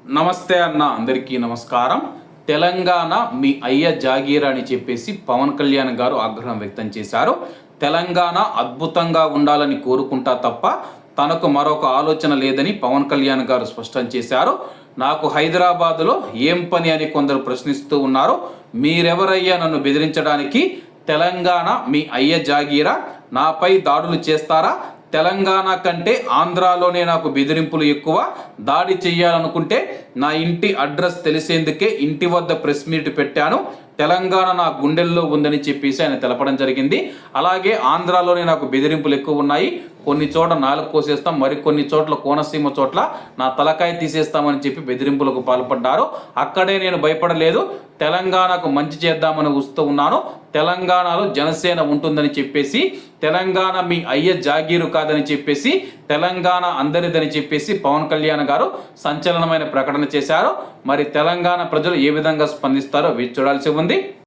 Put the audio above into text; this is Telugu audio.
నమస్తే అన్న, అందరికీ నమస్కారం. తెలంగాణ మీ అయ్య జాగీర్ అని చెప్పేసి పవన్ కళ్యాణ్ గారు ఆగ్రహం వ్యక్తం చేశారు. తెలంగాణ అద్భుతంగా ఉండాలని కోరుకుంటా తప్ప తనకు మరొక ఆలోచన లేదని పవన్ కళ్యాణ్ గారు స్పష్టం చేశారు. నాకు హైదరాబాదులో ఏం పని అని కొందరు ప్రశ్నిస్తూ ఉన్నారు. మీరెవరయ్యా నన్ను బెదిరించడానికి? తెలంగాణ మీ అయ్య జాగీరా? నాపై దాడులు చేస్తారా? తెలంగాణ కంటే ఆంధ్రాలోనే నాకు బెదిరింపులు ఎక్కువ. దాడి చెయ్యాలనుకుంటే నా ఇంటి అడ్రస్ తెలిసేందుకే ఇంటి వద్ద ప్రెస్ మీట్ పెట్టాను. తెలంగాణ నా గుండెల్లో ఉందని చెప్పేసి ఆయన తెలపడం జరిగింది. అలాగే ఆంధ్రాలోనే నాకు బెదిరింపులు ఎక్కువ ఉన్నాయి. కొన్ని చోట్ల నాలుగు కోసేస్తాం, మరికొన్ని చోట్ల కోనసీమ చోట్ల నా తలకాయ తీసేస్తామని చెప్పి బెదిరింపులకు పాల్పడ్డారు. అక్కడే నేను భయపడలేదు. తెలంగాణకు మంచి చేద్దామని వస్తూ ఉన్నాను. తెలంగాణలో జనసేన ఉంటుందని చెప్పేసి, తెలంగాణ మీ అయ్య జాగీరు కాదని చెప్పేసి, తెలంగాణ అందరిదని చెప్పేసి పవన్ కళ్యాణ్ గారు సంచలనమైన ప్రకటన చేశారు. మరి తెలంగాణ ప్రజలు ఏ విధంగా స్పందిస్తారో వేచి చూడాల్సి ఉంది.